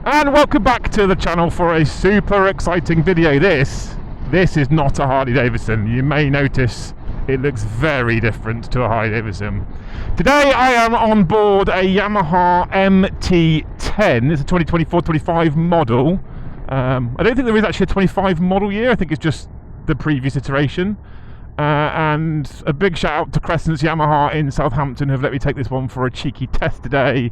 And welcome back to the channel for a super exciting video. This is not a Harley Davidson. You may notice it looks very different to a Harley Davidson. Today I am on board a Yamaha MT-10. It's a 2024-25 model. I don't think there is actually a 25 model year. I think it's just the previous iteration. And a big shout out to Crescent's Yamaha in Southampton who have let me take this one for a cheeky test today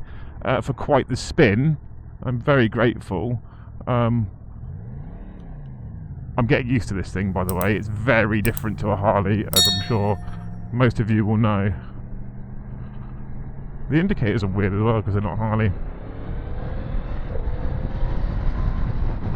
for quite the spin. I'm very grateful. I'm getting used to this thing, by the way. It's very different to a Harley, as I'm sure most of you will know. The indicators are weird as well because they're not Harley.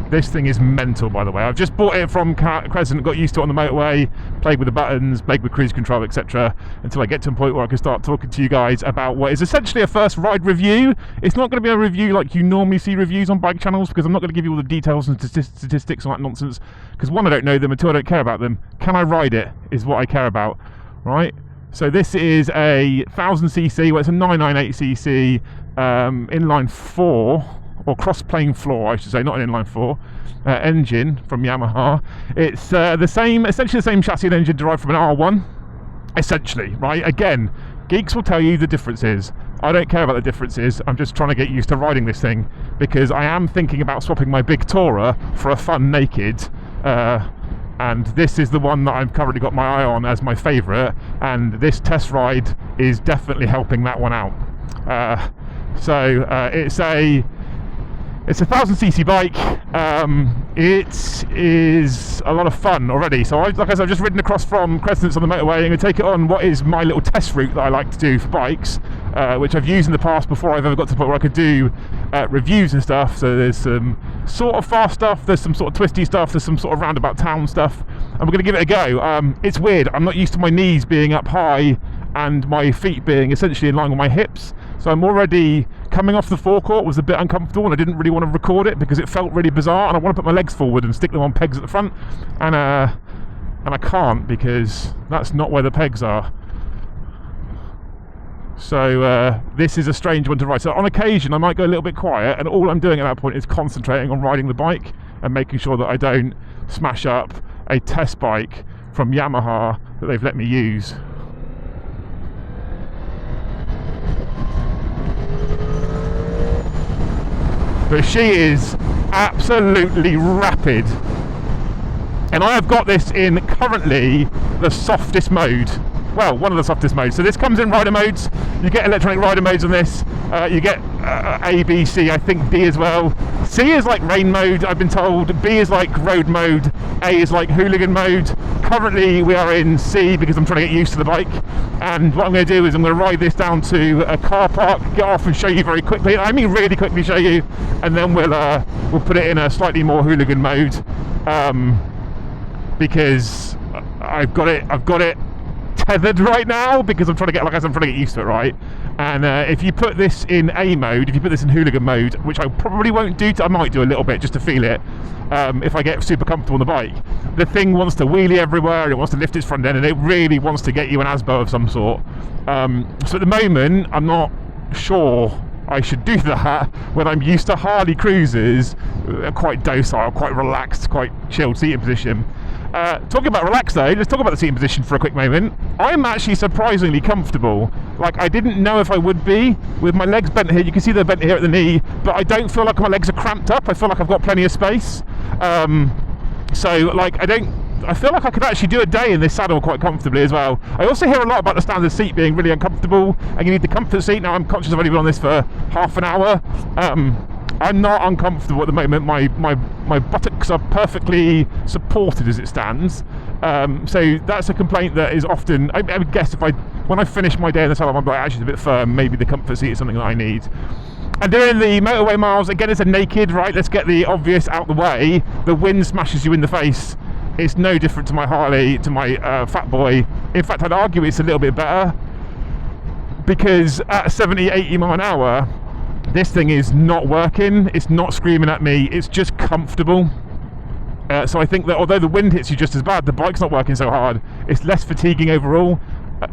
This thing is mental, by the way. I've just bought it from Crescent, got used to it on the motorway, played with the buttons, played with cruise control, etc. until I get to a point where I can start talking to you guys about what is essentially a first ride review. It's not going to be a review like you normally see reviews on bike channels, because I'm not going to give you all the details and statistics and that nonsense, because one, I don't know them, and two, I don't care about them. Can I ride it is what I care about, right? So this is a 1000cc, well, it's a 998cc inline 4, or cross-plane floor, I should say, not an inline 4 engine from Yamaha. It's essentially the same chassis and engine derived from an R1, essentially, right? Again, geeks will tell you the differences. I don't care about the differences. I'm just trying to get used to riding this thing, because I am thinking about swapping my big Tourer for a fun naked, and this is the one that I've currently got my eye on as my favourite, and this test ride is definitely helping that one out. It's a 1000cc bike. It is a lot of fun already. So like I said, I've just ridden across from Crescent's on the motorway. I'm going to take it on what is my little test route that I like to do for bikes, which I've used in the past before I've ever got to the point where I could do reviews and stuff. So there's some sort of fast stuff, there's some sort of twisty stuff, there's some sort of roundabout town stuff, and we're going to give it a go. It's weird. I'm not used to my knees being up high and my feet being essentially in line with my hips. So I'm already coming off the forecourt was a bit uncomfortable, and I didn't really want to record it because it felt really bizarre, and I want to put my legs forward and stick them on pegs at the front, and I can't, because that's not where the pegs are. So this is a strange one to ride. So on occasion I might go a little bit quiet, and all I'm doing at that point is concentrating on riding the bike and making sure that I don't smash up a test bike from Yamaha that they've let me use. But she is absolutely rapid, and I have got this in currently the softest mode. Well, one of the softest modes. So this comes in rider modes. You get electronic rider modes on this. You get A, B, C, I think D as well. C is like rain mode, I've been told. B is like road mode. A is like hooligan mode. Currently we are in C because I'm trying to get used to the bike. And what I'm going to do is I'm going to ride this down to a car park, get off and show you very quickly. I mean really quickly show you. And then we'll put it in a slightly more hooligan mode. Because I've got it tethered right now, because I'm trying to get, like I said, I'm trying to get used to it, right? And if you put this in A mode, if you put this in hooligan mode, which I probably won't do, I might do a little bit just to feel it, if I get super comfortable on the bike, the thing wants to wheelie everywhere, it wants to lift its front end, and it really wants to get you an ASBO of some sort. So at the moment, I'm not sure I should do that when I'm used to Harley cruisers, quite docile, quite relaxed, quite chilled seating position. Talking about relaxed though, let's talk about the seating position for a quick moment. I'm actually surprisingly comfortable. Like, I didn't know if I would be, with my legs bent here. You can see they're bent here at the knee, but I don't feel like my legs are cramped up. I feel like I've got plenty of space. So like, I feel like I could actually do a day in this saddle quite comfortably as well. I also hear a lot about the standard seat being really uncomfortable, and you need the comfort seat. Now I'm conscious I've only been on this for half an hour. I'm not uncomfortable at the moment. My buttocks are perfectly supported as it stands. So that's a complaint that is often, I would guess, when I finish my day in the saddle, I'm like, actually it's a bit firm, maybe the comfort seat is something that I need. And doing the motorway miles, again, it's a naked, right? Let's get the obvious out the way. The wind smashes you in the face. It's no different to my Harley, to my Fat Boy. In fact, I'd argue it's a little bit better, because at 70, 80 mile an hour, this thing is not working, it's not screaming at me, it's just comfortable. So I think that although the wind hits you just as bad, the bike's not working so hard, it's less fatiguing overall,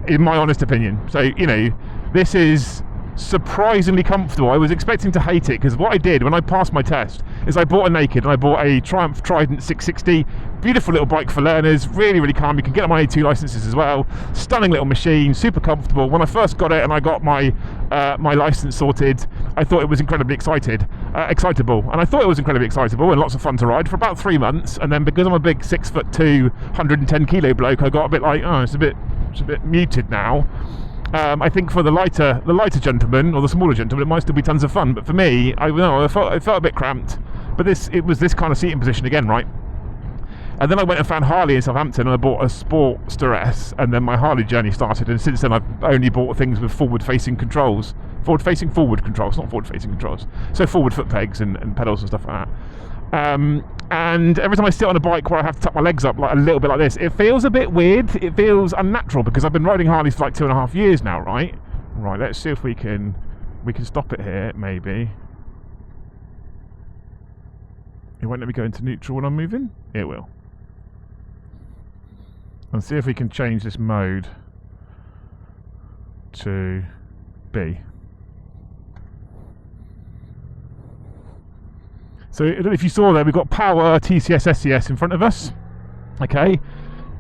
in my honest opinion. So, you know, this is surprisingly comfortable. I was expecting to hate it, because what I did when I passed my test is I bought a naked, and I bought a Triumph Trident 660, beautiful little bike for learners, really, really calm. You can get on my A2 licenses as well. Stunning little machine, super comfortable. When I first got it and I got my my license sorted, I thought it was incredibly excitable, and I thought it was incredibly excitable and lots of fun to ride for about 3 months. And then because I'm a big 6'2", 110 kilo bloke, I got a bit like, oh, it's a bit muted now. I think for the lighter gentleman, or the smaller gentleman, it might still be tons of fun. But for me, I felt a bit cramped. But it was this kind of seating position again, right? And then I went and found Harley in Southampton, and I bought a Sportster S, and then my Harley journey started. And since then, I've only bought things with forward-facing controls. Forward controls, not forward-facing controls. So forward foot pegs and pedals and stuff like that. And every time I sit on a bike where I have to tuck my legs up like a little bit like this, it feels a bit weird. It feels unnatural, because I've been riding Harleys for like 2.5 years now, right? Right, let's see if we can stop it here, maybe. It won't let me go into neutral when I'm moving? It will. And see if we can change this mode to B. So I don't know if you saw there, we've got power TCS SCS in front of us. Okay.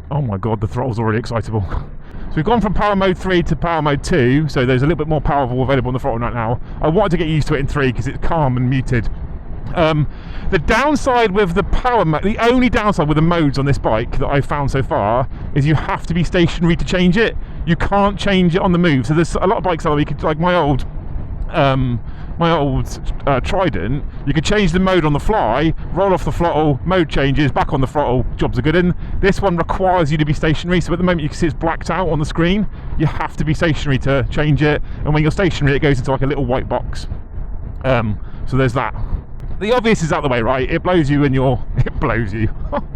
Oh my god, the throttle's already excitable. So we've gone from power mode 3 to power mode 2, so there's a little bit more power available on the throttle right now. I wanted to get used to it in 3 because it's calm and muted. The downside with the power mode, the only downside with the modes on this bike that I've found so far, is you have to be stationary to change it. You can't change it on the move. So there's a lot of bikes that you could, like my old Trident, you could change the mode on the fly, roll off the throttle, mode changes, back on the throttle, jobs are good in. This one requires you to be stationary, so at the moment you can see it's blacked out on the screen. You have to be stationary to change it, and when you're stationary it goes into like a little white box. So there's that. The obvious is out the way, right? It blows you when you're... It blows you.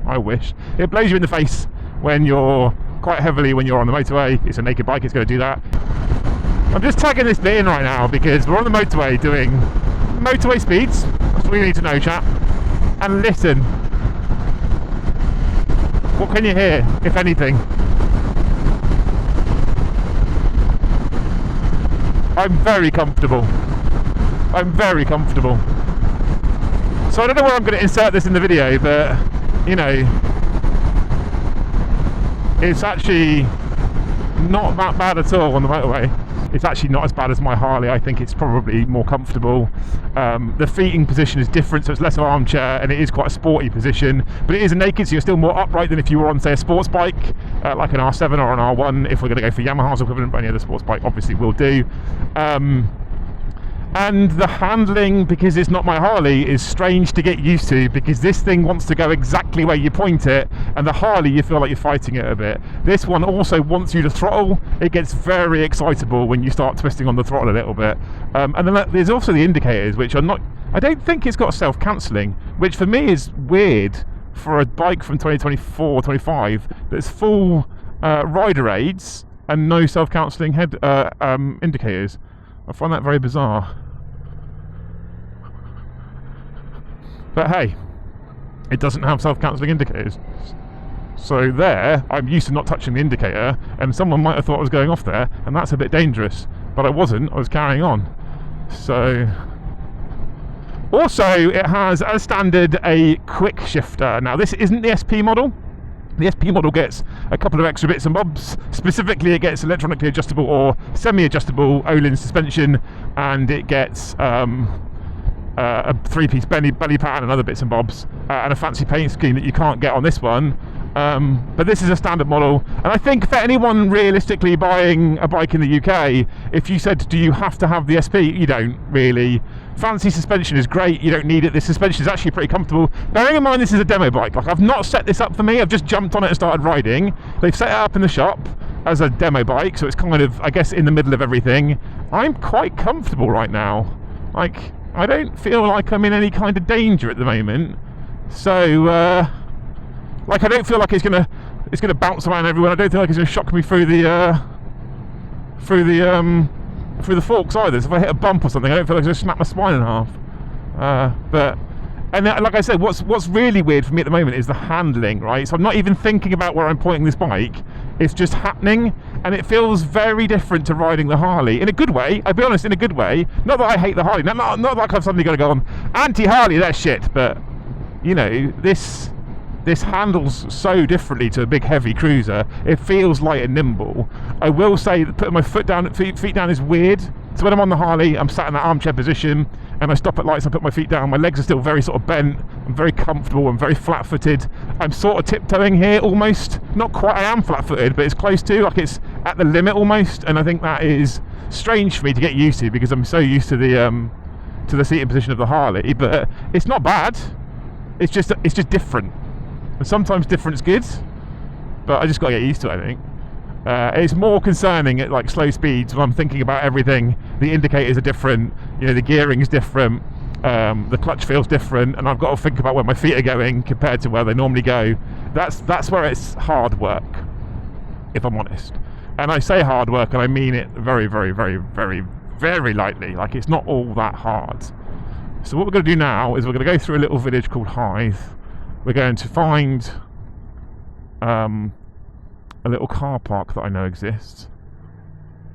I wish. It blows you in the face when you're quite heavily when you're on the motorway. It's a naked bike, it's going to do that. I'm just tagging this bit in right now because we're on the motorway doing motorway speeds. That's all you need to know, chap. And listen. What can you hear, if anything? I'm very comfortable. I'm very comfortable. So I don't know where I'm going to insert this in the video, but, you know, it's actually not that bad at all on the motorway. It's actually not as bad as my Harley. I think it's probably more comfortable. The feeting position is different, so it's less of an armchair, and it is quite a sporty position, but it is a naked, so you're still more upright than if you were on, say, a sports bike, like an R7 or an R1, if we're going to go for Yamaha's equivalent, but any other sports bike obviously will do. And the handling, because it's not my Harley, is strange to get used to, because this thing wants to go exactly where you point it, and the Harley, you feel like you're fighting it a bit. This one also wants you to throttle. It gets very excitable when you start twisting on the throttle a little bit. And then there's also the indicators, which are not... I don't think it's got self-cancelling, which for me is weird for a bike from 2024 or 25 that's full rider aids and no self-cancelling head indicators. I find that very bizarre. But hey, it doesn't have self-cancelling indicators. So there, I'm used to not touching the indicator, and someone might have thought I was going off there, and that's a bit dangerous. But I wasn't, I was carrying on. So... Also, it has, as standard, a quick shifter. Now, this isn't the SP model. The SP model gets a couple of extra bits and bobs. Specifically, it gets electronically adjustable or semi-adjustable Olin suspension, and it gets a three-piece belly pad and other bits and bobs, and a fancy paint scheme that you can't get on this one. But this is a standard model, and I think for anyone realistically buying a bike in the UK, if you said, do you have to have the SP? You don't really. Fancy suspension is great, you don't need it. This suspension is actually pretty comfortable. Bearing in mind this is a demo bike, like I've not set this up for me, I've just jumped on it and started riding. They've set it up in the shop as a demo bike, so it's kind of, I guess, in the middle of everything. I'm quite comfortable right now. Like, I don't feel like I'm in any kind of danger at the moment. So, like, I don't feel like it's gonna bounce around everywhere. I don't feel like it's gonna shock me through the forks either. So if I hit a bump or something, I don't feel like it's gonna snap my spine in half. But And like I said, what's really weird for me at the moment is the handling, right? So I'm not even thinking about where I'm pointing this bike. It's just happening, and it feels very different to riding the Harley in a good way. I'll be honest, in a good way. Not that I hate the Harley. Not like I've suddenly got to go on anti-Harley. That's shit. But you know, this handles so differently to a big heavy cruiser. It feels light and nimble. I will say that putting my feet down is weird. So when I'm on the Harley, I'm sat in that armchair position, and I stop at lights, I put my feet down, my legs are still very sort of bent, I'm very comfortable, I'm very flat-footed. I'm sort of tiptoeing here almost. Not quite, I am flat-footed, but it's close to, like it's at the limit almost, and I think that is strange for me to get used to because I'm so used to the seating position of the Harley, but it's not bad. It's just different. And sometimes different's good, but I just got to get used to it, I think. It's more concerning at like slow speeds when I'm thinking about everything. The indicators are different, you know, the gearing is different, the clutch feels different, and I've got to think about where my feet are going compared to where they normally go. That's where it's hard work, if I'm honest. And I say hard work, and I mean it very, very, very, very, very lightly. Like, it's not all that hard. So what we're going to do now is we're going to go through a little village called Hythe. We're going to find a little car park that I know exists.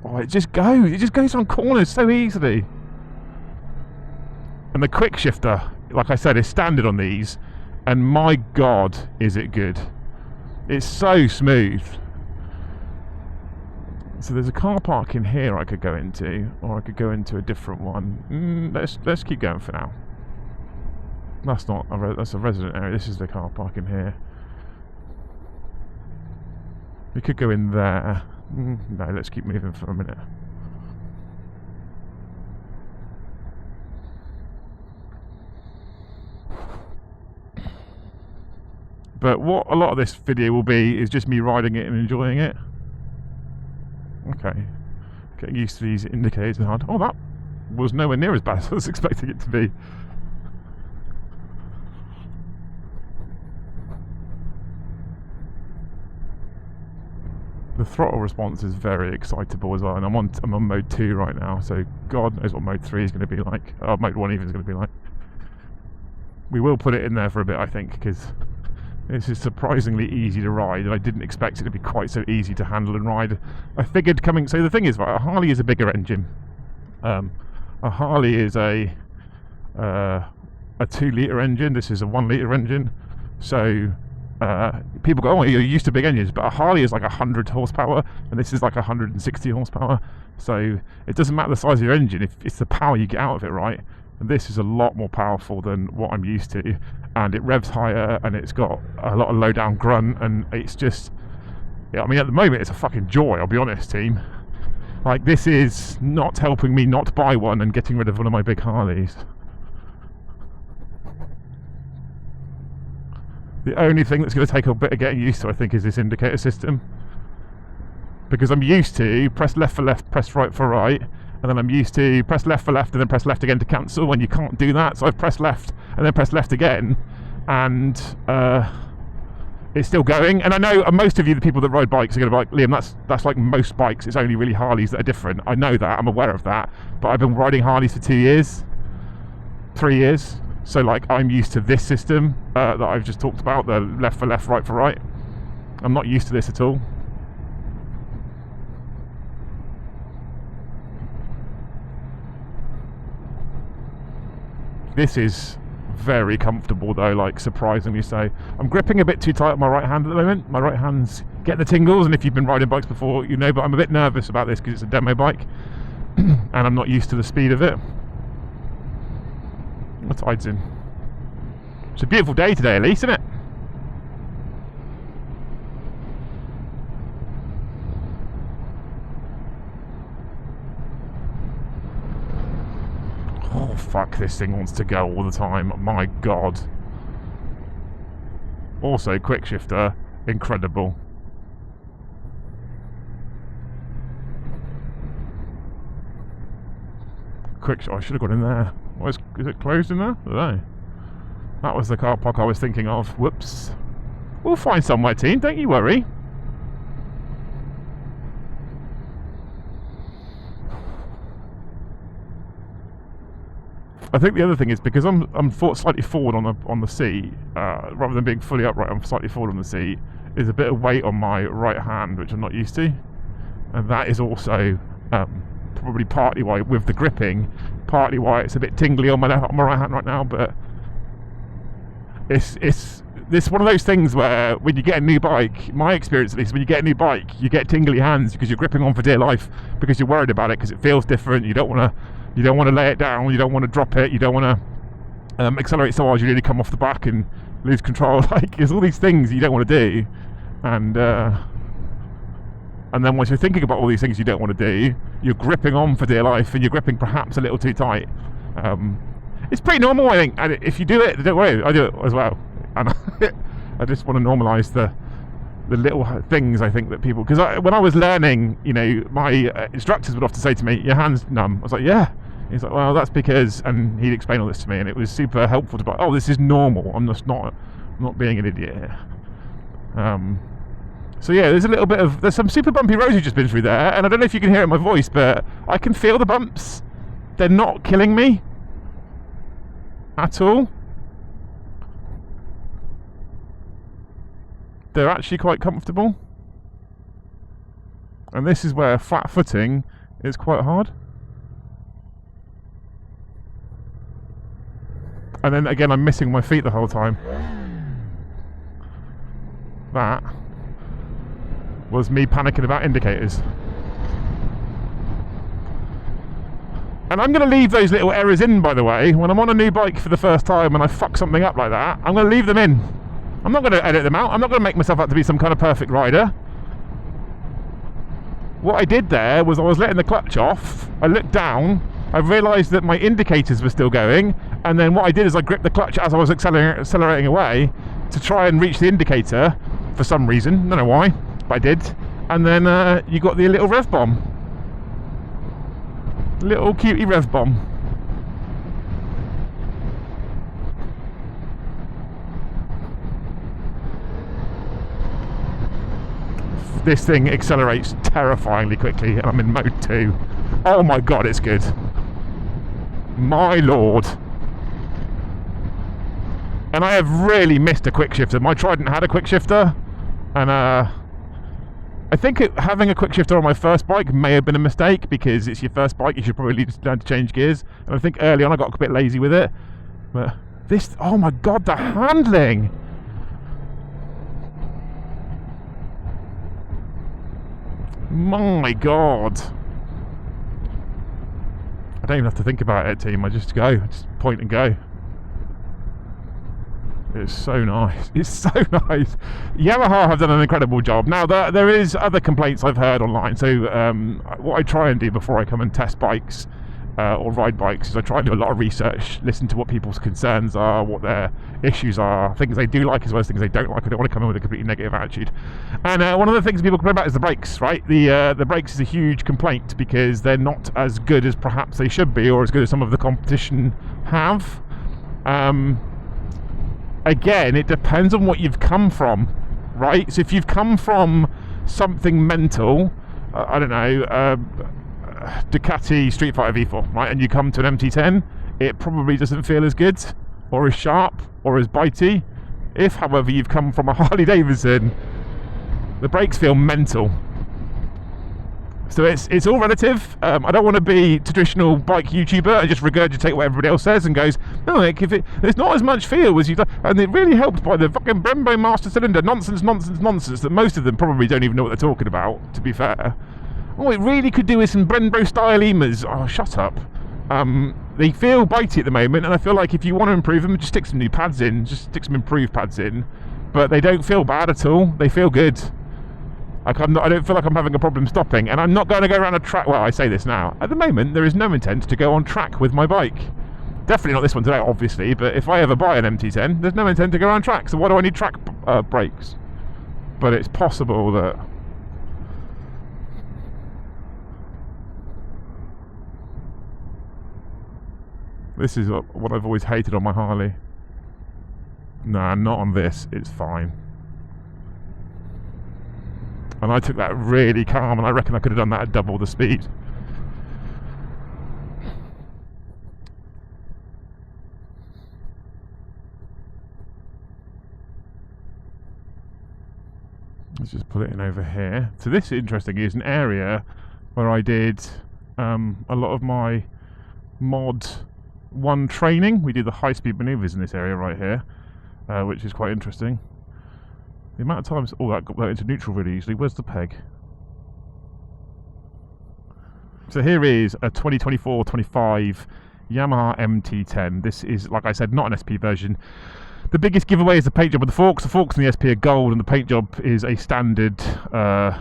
Oh, it just goes on corners so easily. And the quick shifter, like I said, is standard on these, and my god is it good. It's so smooth. So there's a car park in here I could go into, or I could go into a different one. Let's keep going for now. That's a resident area. This is the car park in here. We could go in there. No, let's keep moving for a minute. But what a lot of this video will be is just me riding it and enjoying it. Okay. Getting used to these indicators and hard. Oh, that was nowhere near as bad as I was expecting it to be. The throttle response is very excitable as well, and I'm on mode 2 right now, so God knows what mode 3 is going to be like. Oh, mode 1 even is going to be like. We will put it in there for a bit, I think, because this is surprisingly easy to ride, and I didn't expect it to be quite so easy to handle and ride. I figured coming... So the thing is, right, a Harley is a bigger engine. A Harley is a 2-litre engine. This is a 1-litre engine. So... people go, oh, you're used to big engines, but a Harley is like 100 horsepower, and this is like 160 horsepower. So it doesn't matter the size of your engine if it's the power you get out of it, right? And this is a lot more powerful than what I'm used to, and it revs higher, and it's got a lot of low down grunt, and it's just, yeah, I mean, at the moment it's a fucking joy, I'll be honest, team. Like, this is not helping me not buy one and getting rid of one of my big Harleys. The only thing that's going to take a bit of getting used to, I think, is this indicator system. Because I'm used to press left for left, press right for right, and then I'm used to press left for left and then press left again to cancel, when you can't do that. So I've pressed left and then pressed left again, and it's still going. And I know most of you, the people that ride bikes, are going to be like, Liam, that's like most bikes. It's only really Harleys that are different. I know that, I'm aware of that, but I've been riding Harleys for 2 years, 3 years. So, like, I'm used to this system that I've just talked about, the left for left, right for right. I'm not used to this at all. This is very comfortable though, like, surprisingly so. I'm gripping a bit too tight on my right hand at the moment. My right hand's getting the tingles, and if you've been riding bikes before, you know, but I'm a bit nervous about this because it's a demo bike and I'm not used to the speed of it. The tide's in. It's a beautiful day today, at least, isn't it? Oh fuck, this thing wants to go all the time. My god. Also, quick shifter, incredible. Quick shot, I should have got in there. Is it closed in there? I don't know. That was the car park I was thinking of. Whoops. We'll find somewhere, team, don't you worry. I think the other thing is because I'm slightly forward on the seat, rather than being fully upright, I'm slightly forward on the seat. There's a bit of weight on my right hand, which I'm not used to, and that is also probably partly why, with the gripping, partly why it's a bit tingly on my right hand right now. But it's one of those things where when you get a new bike, my experience at least, when you get a new bike, you get tingly hands because you're gripping on for dear life, because you're worried about it, because it feels different. You don't want to lay it down, you don't want to drop it, you don't want to accelerate so hard you nearly come off the back and lose control. Like, there's all these things you don't want to do, and then once you're thinking about all these things you don't want to do, you're gripping on for dear life, and you're gripping perhaps a little too tight. It's pretty normal, I think, and if you do it, don't worry, I do it as well. And I just want to normalise the little things, I think, that people... Because when I was learning, you know, my instructors would often say to me, your hand's numb. I was like, yeah. He's like, well, that's because... And he'd explain all this to me, and it was super helpful to be like, oh, this is normal. I'm just not being an idiot here. So yeah, there's some super bumpy roads we've just been through there, and I don't know if you can hear it in my voice, but I can feel the bumps. They're not killing me at all. They're actually quite comfortable, and this is where flat footing is quite hard. And then again, I'm missing my feet the whole time. That was me panicking about indicators. And I'm going to leave those little errors in, by the way. When I'm on a new bike for the first time and I fuck something up like that, I'm going to leave them in. I'm not going to edit them out. I'm not going to make myself out to be some kind of perfect rider. What I did there was I was letting the clutch off. I looked down. I realised that my indicators were still going. And then what I did is I gripped the clutch as I was accelerating away to try and reach the indicator for some reason. Don't know why, but I did. And then you got the little rev bomb. Little cutie rev bomb. This thing accelerates terrifyingly quickly, and I'm in mode 2. Oh my god, it's good. My lord. And I have really missed a quick shifter. My Trident had a quick shifter, and I think having a quick shifter on my first bike may have been a mistake, because it's your first bike, you should probably learn to change gears. And I think early on I got a bit lazy with it. But this, oh my god, the handling! My god. I don't even have to think about it, team. I just go, just point and go. It's so nice. It's so nice. Yamaha have done an incredible job. Now, there is other complaints I've heard online. So what I try and do before I come and test bikes or ride bikes is I try and do a lot of research, listen to what people's concerns are, what their issues are, things they do like as well as things they don't like. I don't want to come in with a completely negative attitude. And one of the things people complain about is the brakes, right? The brakes is a huge complaint because they're not as good as perhaps they should be, or as good as some of the competition have. Again, it depends on what you've come from, right? So if you've come from something mental, I don't know, Ducati Street Fighter V4, right, and you come to an MT-10, it probably doesn't feel as good, or as sharp, or as bitey. If, however, you've come from a Harley Davidson, the brakes feel mental. So it's all relative. I don't want to be a traditional bike YouTuber and just regurgitate what everybody else says and goes, no, like, there's not as much feel as you do. And it really helped by the fucking Brembo master cylinder nonsense that most of them probably don't even know what they're talking about, to be fair. Oh, it really could do with some Brembo style EMAs. Oh, shut up. They feel bitey at the moment, and I feel like if you want to improve them, just stick some new pads in, just stick some improved pads in. But they don't feel bad at all. They feel good. I don't feel like I'm having a problem stopping, and I'm not going to go around a track. Well, I say this now. At the moment, there is no intent to go on track with my bike. Definitely not this one today, obviously, but if I ever buy an MT-10, there's no intent to go around track, so why do I need track brakes? But it's possible that... This is what I've always hated on my Harley. Nah, not on this, it's fine. And I took that really calm, and I reckon I could have done that at double the speed. Let's just put it in over here. So this, interesting, is an area where I did a lot of my Mod 1 training. We do the high-speed manoeuvres in this area right here, which is quite interesting. The amount of times... Oh, that got into neutral really easily. Where's the peg? So here is a 2024-25 Yamaha MT-10. This is, like I said, not an SP version. The biggest giveaway is the paint job of the forks. The forks in the SP are gold, and the paint job is a standard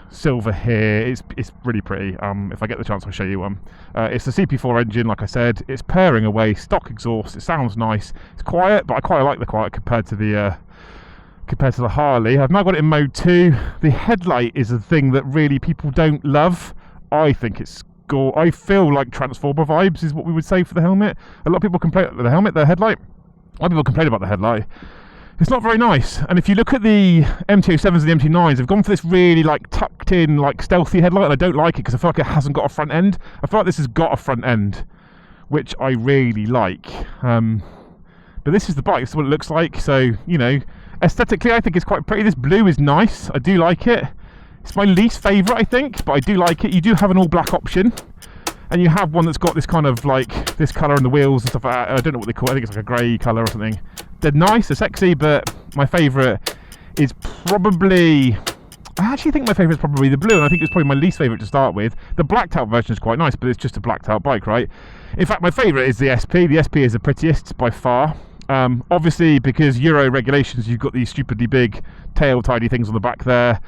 silver here. It's really pretty. If I get the chance, I'll show you one. It's the CP4 engine, like I said. It's purring away, stock exhaust. It sounds nice. It's quiet, but I quite like the quiet compared to the Harley. I've now got it in mode 2. The headlight is a thing that really people don't love. I think it's I feel like Transformer vibes is what we would say for the helmet. A lot of people complain about the helmet, the headlight. A lot of people complain about the headlight. It's not very nice. And if you look at the MT-07s and the MT-9s, they've gone for this really like tucked in, like stealthy headlight, and I don't like it because I feel like it hasn't got a front end. I feel like this has got a front end, which I really like. But this is the bike. This is what it looks like. So, you know, aesthetically, I think it's quite pretty. This blue is nice. I do like it. It's my least favourite, I think, but I do like it. You do have an all-black option, and you have one that's got this kind of, like, this colour in the wheels and stuff like that. I don't know what they call it. I think it's like a grey colour or something. They're nice, they're sexy, but my favourite is probably... I actually think my favourite is probably the blue, and I think it's probably my least favourite to start with. The blacked-out version is quite nice, but it's just a blacked-out bike, right? In fact, my favourite is the SP. The SP is the prettiest by far. Obviously, because Euro regulations, you've got these stupidly big tail-tidy things on the back there.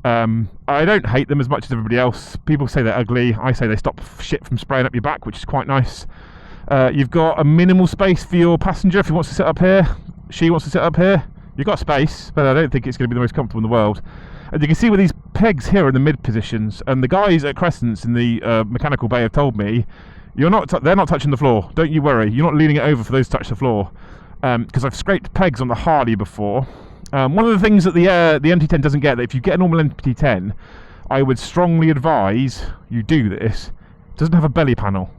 I don't hate them as much as everybody else. People say they're ugly. I say they stop shit from spraying up your back, which is quite nice. You've got a minimal space for your passenger if he wants to sit up here. She wants to sit up here. You've got space, but I don't think it's going to be the most comfortable in the world. And you can see with these pegs here in the mid positions, and the guys at Crescent's in the mechanical bay have told me, they're not touching the floor. Don't you worry. You're not leaning it over for those to touch the floor. Because I've scraped pegs on the Harley before. One of the things that the MT-10 doesn't get, that if you get a normal MT-10, I would strongly advise you do this. It doesn't have a belly panel.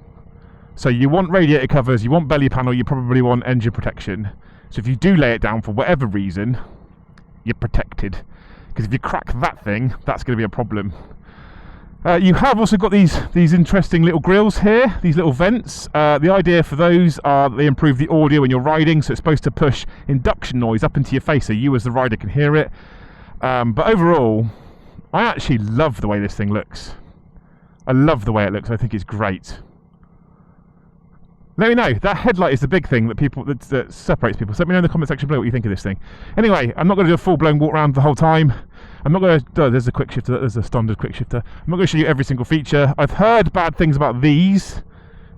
So you want radiator covers, you want belly panel, you probably want engine protection. So if you do lay it down for whatever reason, you're protected. Because if you crack that thing, that's going to be a problem. You have also got these interesting little grills here, these little vents. The idea for those are that they improve the audio when you're riding, so it's supposed to push induction noise up into your face so you as the rider can hear it. But overall, I actually love the way this thing looks. I love the way it looks. I think it's great. Let me know. That headlight is the big thing that separates people. So let me know in the comment section below what you think of this thing. Anyway, I'm not going to do a full-blown walk around the whole time. I'm not going to... there's a quick shifter. There's a standard quick shifter. I'm not going to show you every single feature. I've heard bad things about these.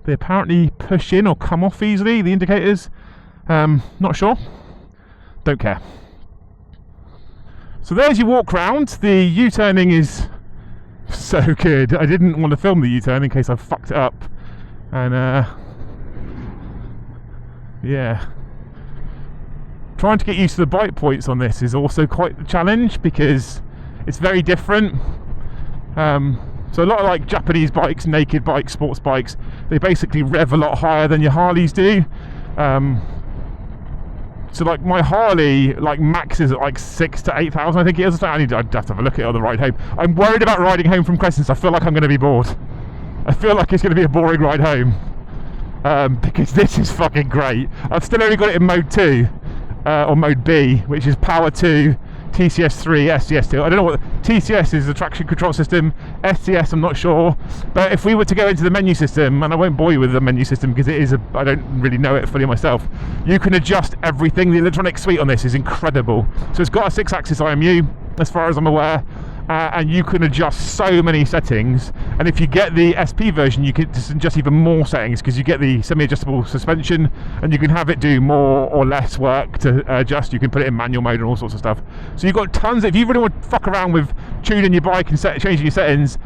They apparently push in or come off easily, the indicators. Not sure. Don't care. So there's your walk round. The U-turning is so good. I didn't want to film the U-turn in case I fucked it up. And... yeah, trying to get used to the bite points on this is also quite the challenge because it's very different. So a lot of like Japanese bikes, naked bikes, sports bikes, they basically rev a lot higher than your Harleys do. So like my Harley like maxes at like 6,000 to 8,000 I think it is. I'd have to have a look at it on the ride home. I'm worried about riding home from Crescents. I feel like I'm going to be bored. I feel like it's going to be a boring ride home. Because this is fucking great. I've still only got it in mode 2 or mode B, which is power 2, TCS 3, SCS 2. I don't know what TCS is, the traction control system. SCS I'm not sure, but if we were to go into the menu system, and I won't bore you with the menu system because it is I don't really know it fully myself, you can adjust everything. The electronic suite on this is incredible. So it's got a 6-axis IMU as far as I'm aware. And you can adjust so many settings, and if you get the SP version you can adjust even more settings because you get the semi-adjustable suspension and you can have it do more or less work to adjust. You can put it in manual mode and all sorts of stuff. So you've got tons. If you really want to fuck around with tuning your bike and changing your settings,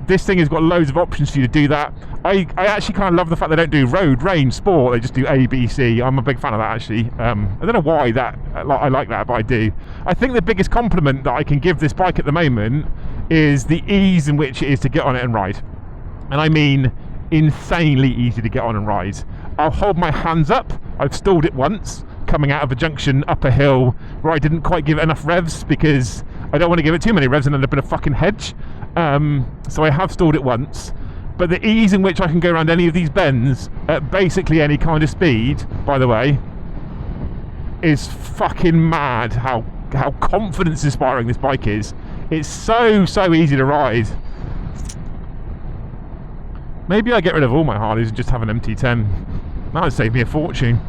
this thing has got loads of options for you to do that. I actually kind of love the fact they don't do road, range, sport. They just do A, B, C. I'm a big fan of that actually. I don't know why I like that, but I do. I think the biggest compliment that I can give this bike at the moment is the ease in which it is to get on it and ride. And I mean insanely easy to get on and ride. I'll hold my hands up. I've stalled it once coming out of a junction up a hill where I didn't quite give it enough revs because I don't want to give it too many revs and end up in a fucking hedge. So I have stalled it once. But the ease in which I can go around any of these bends at basically any kind of speed, by the way, is fucking mad how confidence inspiring this bike is. It's so easy to ride. Maybe I get rid of all my Harleys and just have an MT-10. That would save me a fortune.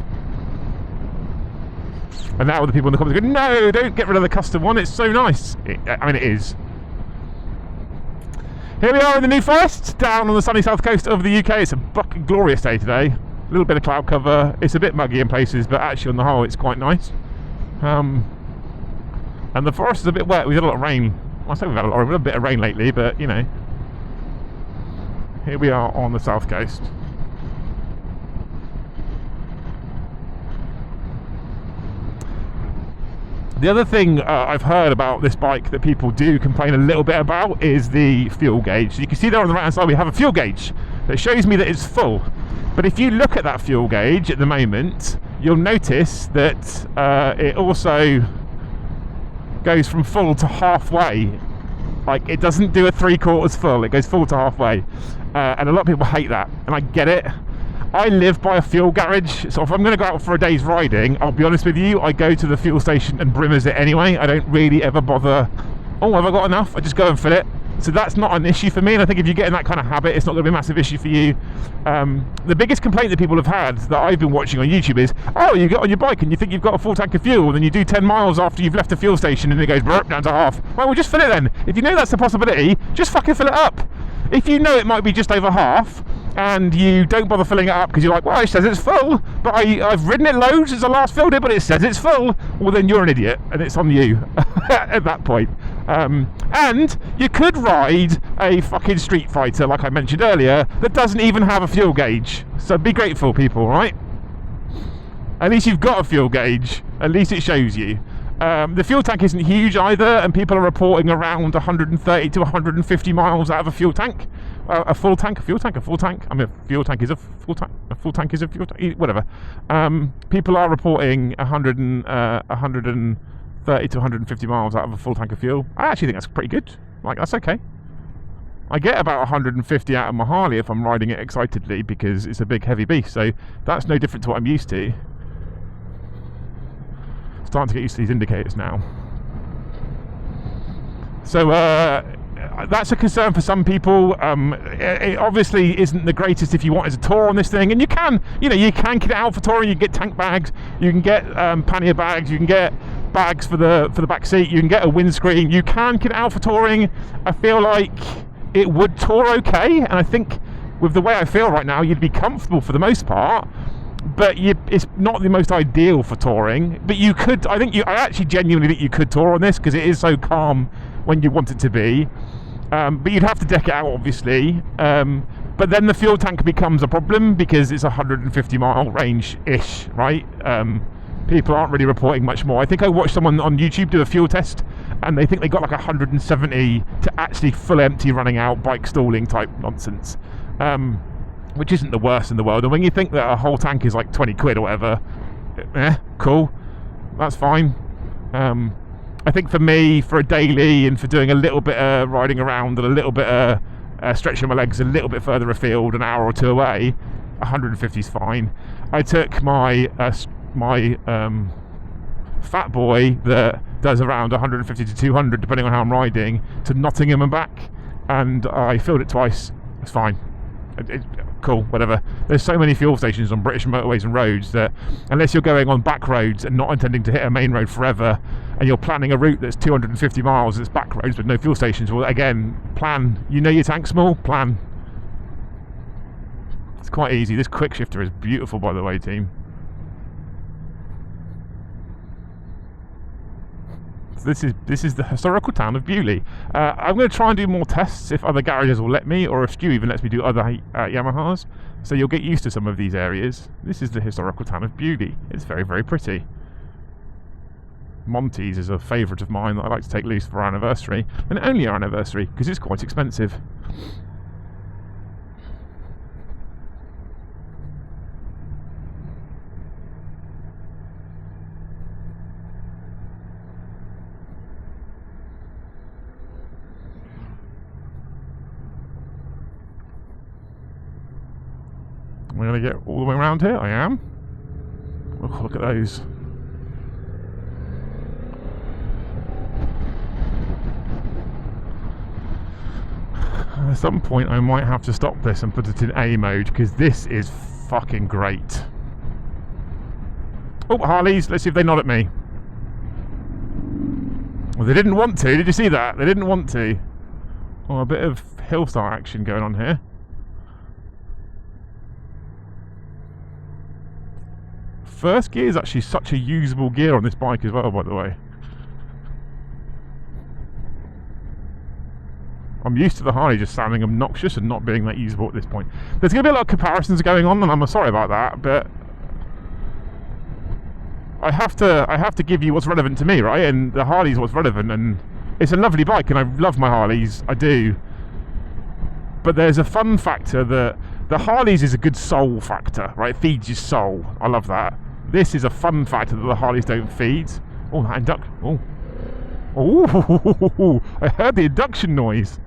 And now the people in the comments go, no, don't get rid of the custom one, it's so nice. I mean, it is. Here we are in the New Forest, down on the sunny south coast of the UK. It's a fucking glorious day today. A little bit of cloud cover. It's a bit muggy in places, but actually on the whole it's quite nice. And the forest is a bit wet. We've had a lot of rain. I say we've had a lot of a bit of rain lately, but you know. Here we are on the south coast. The other thing I've heard about this bike that people do complain a little bit about is the fuel gauge. So you can see there on the right hand side we have a fuel gauge that shows me that it's full. But if you look at that fuel gauge at the moment, you'll notice that it also goes from full to halfway. Like, it doesn't do a 3/4 full, it goes full to halfway. And a lot of people hate that, and I get it. I live by a fuel garage, so if I'm going to go out for a day's riding, I'll be honest with you, I go to the fuel station and brimmers it anyway. I don't really ever bother, oh, have I got enough? I just go and fill it. So that's not an issue for me, and I think if you get in that kind of habit, it's not going to be a massive issue for you. The biggest complaint that people have had that I've been watching on YouTube is, oh, you get on your bike and you think you've got a full tank of fuel, and then you do 10 miles after you've left the fuel station and it goes down to half. Well, just fill it then. If you know that's a possibility, just fucking fill it up. If you know it might be just over half, and you don't bother filling it up because you're like, well, it says it's full, but I've ridden it loads since I last filled it, but it says it's full, well then you're an idiot, and it's on you at that point. And you could ride a fucking Street Fighter, like I mentioned earlier, that doesn't even have a fuel gauge. So be grateful, people, right? At least you've got a fuel gauge, at least it shows you. The fuel tank isn't huge either, and people are reporting around 130 to 150 miles out of a fuel tank. A full tank. I mean, a fuel tank is a full tank. A full tank is a fuel tank. Whatever. People are reporting 130 to 150 miles out of a full tank of fuel. I actually think that's pretty good. Like, that's okay. I get about 150 out of my Harley if I'm riding it excitedly because it's a big heavy beast. So that's no different to what I'm used to. Starting to get used to these indicators now. So that's a concern for some people. It obviously isn't the greatest if you wanted to tour on this thing, and you can kit it out for touring. You can get tank bags, you can get pannier bags, you can get bags for the back seat, you can get a windscreen. You can kit it out for touring. I feel like it would tour okay, and I think with the way I feel right now, you'd be comfortable for the most part. But it's not the most ideal for touring. But you could, I actually genuinely think you could tour on this because it is so calm when you want it to be. But you'd have to deck it out, obviously. But then the fuel tank becomes a problem because it's 150 mile range-ish, right? People aren't really reporting much more. I think I watched someone on YouTube do a fuel test, and they think they got like 170 to actually full empty running out, bike stalling type nonsense. Which isn't the worst in the world. And when you think that a whole tank is like 20 quid or whatever, cool, that's fine. I think for me, for a daily and for doing a little bit of riding around and a little bit of stretching my legs a little bit further afield, an hour or two away, 150 is fine. I took my fat boy that does around 150 to 200 depending on how I'm riding to Nottingham and back, and I filled it twice. It's fine. Cool, whatever. There's so many fuel stations on British motorways and roads that unless you're going on back roads and not intending to hit a main road forever, and you're planning a route that's 250 miles, it's back roads with no fuel stations, well, again, plan. You know your tank's small, plan. It's quite easy. This quick shifter is beautiful, by the way, team. This is the historical town of Beaulieu. I'm going to try and do more tests if other garages will let me, or if Stu even lets me do other Yamahas. So you'll get used to some of these areas. This is the historical town of Beaulieu. It's very, very pretty. Monty's is a favourite of mine that I like to take loose for our anniversary, and only our anniversary because it's quite expensive. I going to get all the way around here? I am. Oh, look at those. At some point I might have to stop this and put it in A mode, because this is fucking great. Oh, Harleys, let's see if they nod at me. Well, they didn't want to, did you see that? They didn't want to. Oh, a bit of hill start action going on here. First gear is actually such a usable gear on this bike as well, by the way. I'm used to the Harley just sounding obnoxious and not being that usable at this point. There's going to be a lot of comparisons going on, and I'm sorry about that, but I have to give you what's relevant to me, right? And the Harley's what's relevant, and it's a lovely bike, and I love my Harleys, I do. But there's a fun factor that the Harleys is a good soul factor, right? It feeds your soul. I love that. This is a fun factor that the Harleys don't feed. Oh, that induction. Oh, I heard the induction noise.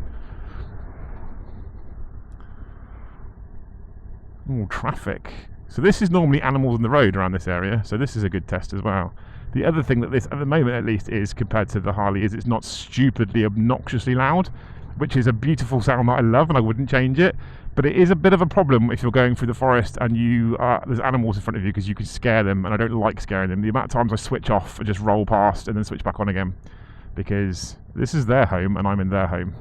Oh, traffic. So this is normally animals on the road around this area, so this is a good test as well. The other thing that this, at the moment at least, is compared to the Harley, is it's not stupidly, obnoxiously loud, which is a beautiful sound that I love, and I wouldn't change it. But it is a bit of a problem if you're going through the forest and there's animals in front of you, because you can scare them, and I don't like scaring them. The amount of times I switch off and just roll past and then switch back on again, because this is their home and I'm in their home.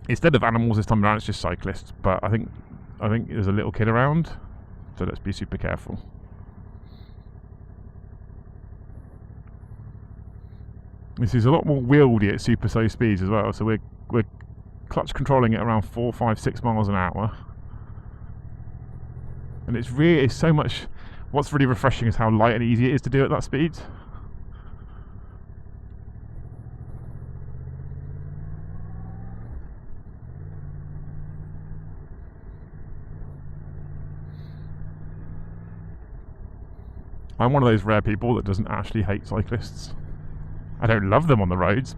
Instead of animals this time around, it's just cyclists. But I think there's a little kid around, so let's be super careful. This is a lot more wieldy at super slow speeds as well, so we're clutch controlling it around 4, 5, 6 miles an hour. And it's so much. What's really refreshing is how light and easy it is to do at that speed. I'm one of those rare people that doesn't actually hate cyclists. I don't love them on the roads,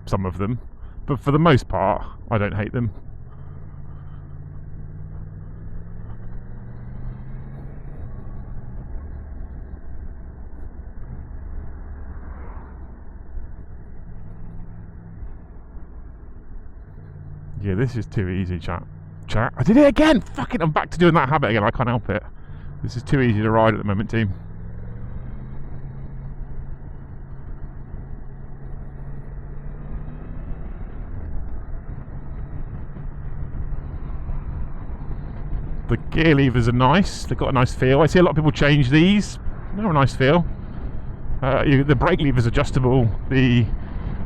some of them, but for the most part, I don't hate them. Yeah, this is too easy, chat. I did it again! Fuck it, I'm back to doing that habit again, I can't help it. This is too easy to ride at the moment, team. The gear levers are nice, they've got a nice feel. I see a lot of people change these, they're a nice feel. The brake lever is adjustable.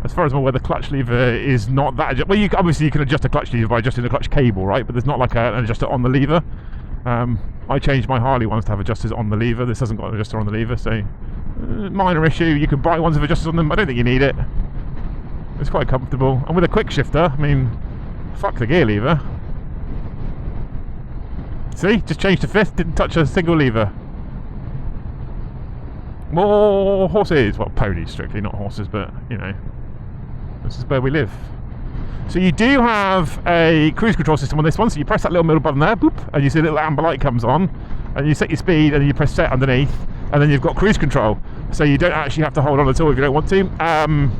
As far as I'm aware, the clutch lever is not that well, obviously you can adjust the clutch lever by adjusting the clutch cable, right? But there's not like an adjuster on the lever. I changed my Harley ones to have adjusters on the lever. This hasn't got an adjuster on the lever, so minor issue. You can buy ones with adjusters on them. I don't think you need it. It's quite comfortable. And with a quick shifter, I mean, fuck the gear lever. See, just changed to fifth, didn't touch a single lever. More horses, well, ponies strictly, not horses, but you know, this is where we live. So you do have a cruise control system on this one, so you press that little middle button there, boop, and you see a little amber light comes on, and you set your speed, and you press set underneath, and then you've got cruise control. So you don't actually have to hold on at all if you don't want to.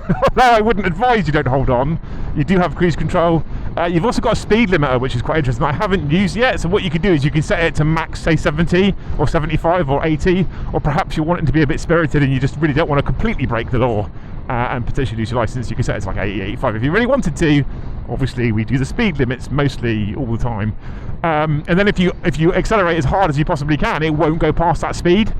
Although I wouldn't advise you don't hold on, you do have cruise control. You've also got a speed limiter, which is quite interesting. I haven't used yet, so what you can do is you can set it to max, say 70 or 75 or 80, or perhaps you want it to be a bit spirited and you just really don't want to completely break the law and potentially lose your license. You can set it to like 80, 85 if you really wanted to. Obviously we do the speed limits mostly all the time, and then if you accelerate as hard as you possibly can, it won't go past that speed.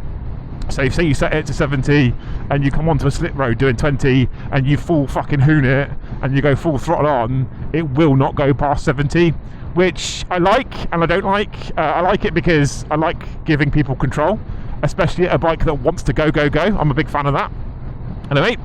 So say you set it to 70 and you come onto a slip road doing 20 and you full fucking hoon it and you go full throttle on, it will not go past 70, which I like and I don't like. I like it because I like giving people control, especially at a bike that wants to go. I'm a big fan of that. Anyway,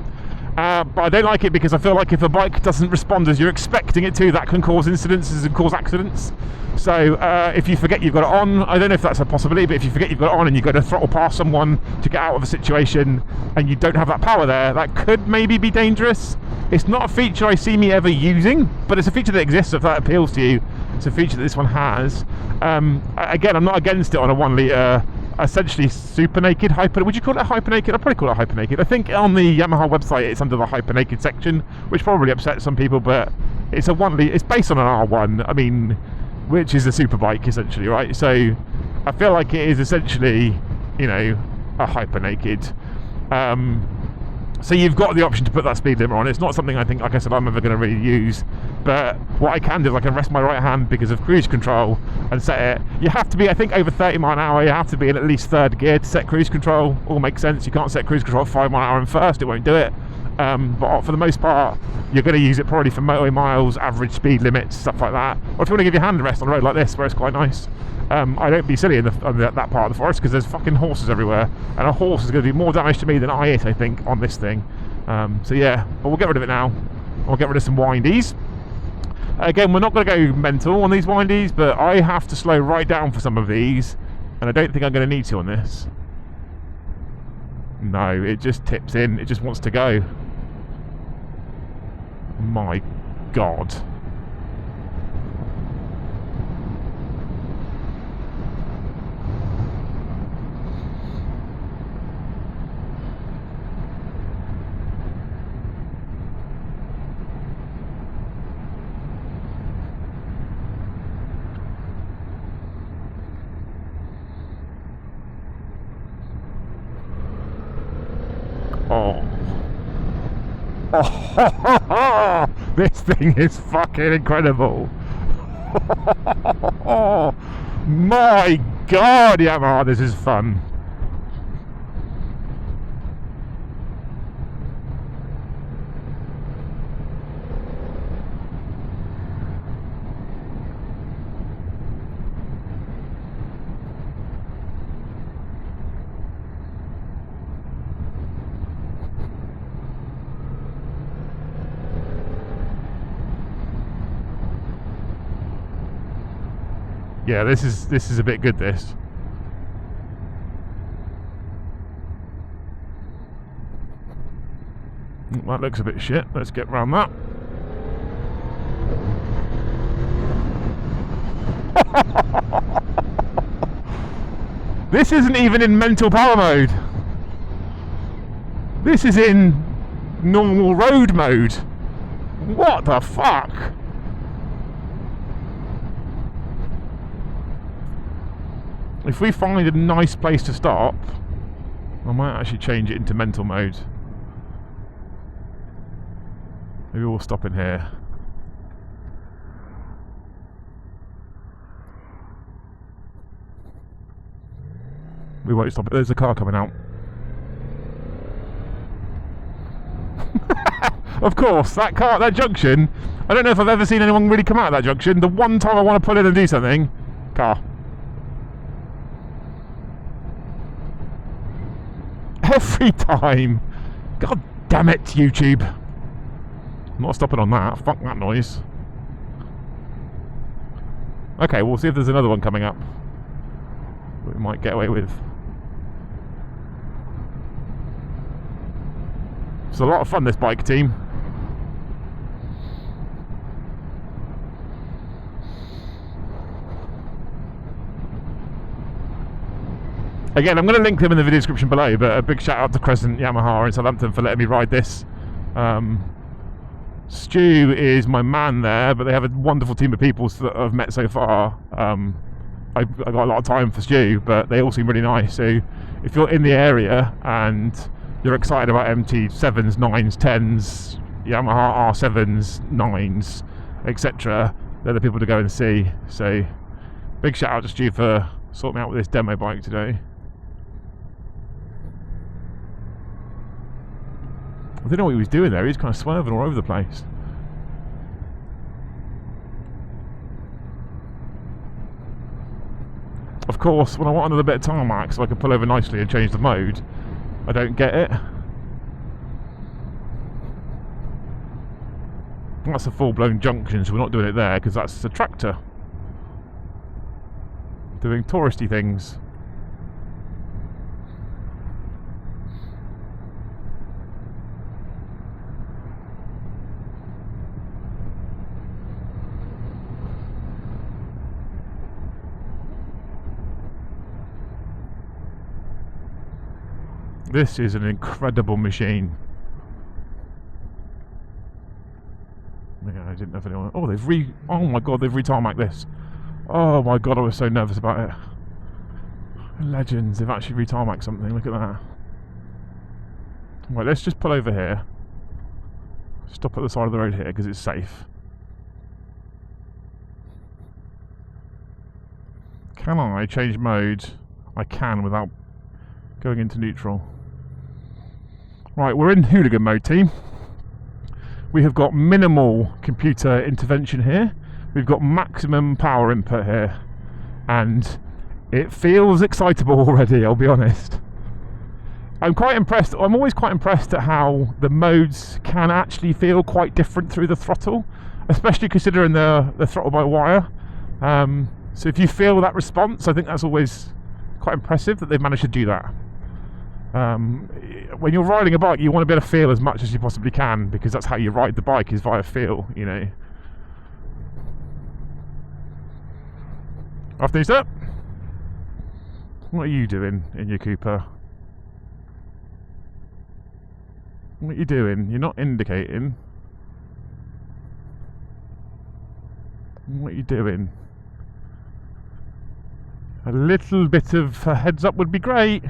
but I don't like it because I feel like if a bike doesn't respond as you're expecting it to, that can cause incidences and cause accidents. So if you forget you've got it on, I don't know if that's a possibility, but if you forget you've got it on and you go to throttle past someone to get out of a situation and you don't have that power there, that could maybe be dangerous. It's not a feature I see me ever using, but it's a feature that exists if that appeals to you. It's a feature that this one has. Again, I'm not against it on a 1 litre, essentially super naked hyper. Would you call it hyper naked? I'd probably call it hyper naked. I think on the Yamaha website it's under the hyper naked section, which probably upsets some people, but it's a 1 litre. It's based on an R1. I mean, which is a super bike essentially, right? So I feel like it is essentially, you know, a hyper naked. So you've got the option to put that speed limit on. It's not something I think, like I said, I'm ever going to really use. But what I can do is I can rest my right hand because of cruise control and set it. You have to be, I think, over 30 mile an hour. You have to be in at least third gear to set cruise control. All makes sense. You can't set cruise control at 5 mile an hour in first. It won't do it. But for the most part, you're going to use it probably for motorway miles, average speed limits, stuff like that. Or if you want to give your hand a rest on a road like this, where it's quite nice. I don't be silly in that part of the forest because there's fucking horses everywhere, and a horse is going to do more damage to me than I think, on this thing. So yeah, but we'll get rid of it now. We'll get rid of some windies. Again, we're not going to go mental on these windies, but I have to slow right down for some of these, and I don't think I'm going to need to on this. No, it just tips in. It just wants to go. My God. Oh, this thing is fucking incredible. Oh my God, Yamaha, this is fun. Yeah, this is a bit good, this. That looks a bit shit. Let's get round that. This isn't even in mental power mode. This is in normal road mode. What the fuck? If we find a nice place to stop, I might actually change it into mental mode. Maybe we'll stop in here. We won't stop it. There's a car coming out. Of course, that junction, I don't know if I've ever seen anyone really come out of that junction. The one time I want to pull in and do something, car. Every time. God damn it, YouTube. I'm not stopping on that. Fuck that noise. Okay, we'll see if there's another one coming up that we might get away with. It's a lot of fun, this bike team. Again, I'm going to link them in the video description below, but a big shout out to Crescent Yamaha in Southampton for letting me ride this. Stu is my man there, but they have a wonderful team of people that I've met so far. I got a lot of time for Stu, but they all seem really nice. So if you're in the area and you're excited about MT-7s, 9s, 10s, Yamaha R7s, 9s, etc., they're the people to go and see. So big shout out to Stu for sorting me out with this demo bike today. I don't know what he was doing there. He was kind of swerving all over the place. Of course, when I want another bit of tarmac so I can pull over nicely and change the mode, I don't get it. That's a full-blown junction, so we're not doing it there because that's a tractor doing touristy things. This is an incredible machine. Yeah, I didn't have anyone. Oh, oh my god, they've retarmacked this. Oh my god, I was so nervous about it. Legends, they've actually retarmacked something. Look at that. Right, let's just pull over here. Stop at the side of the road here because it's safe. Can I change mode? I can without going into neutral. Right, we're in hooligan mode, team. We have got minimal computer intervention here. We've got maximum power input here. And it feels excitable already, I'll be honest. I'm quite impressed. I'm always quite impressed at how the modes can actually feel quite different through the throttle, especially considering the throttle by wire. So if you feel that response, I think that's always quite impressive that they've managed to do that. When you're riding a bike, you want to be able to feel as much as you possibly can, because that's how you ride the bike, is via feel, you know. Afternoon, sir. What are you doing in your Cooper? What are you doing? You're not indicating. What are you doing? A little bit of a heads up would be great.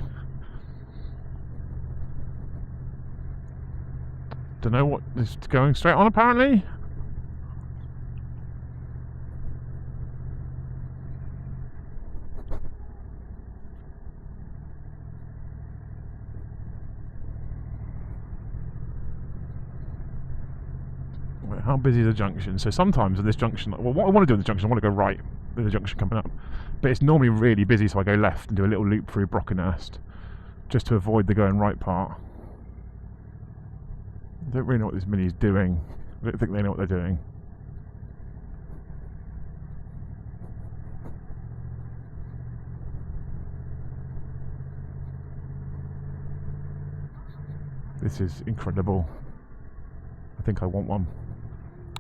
Don't know what is going straight on apparently. Wait, how busy is the junction? So sometimes at this junction, well, what I want to do in the junction, I want to go right with the junction coming up, but it's normally really busy, so I go left and do a little loop through Brockenhurst just to avoid the going right part. I don't really know what this Mini is doing. I don't think they know what they're doing. This is incredible. I think I want one.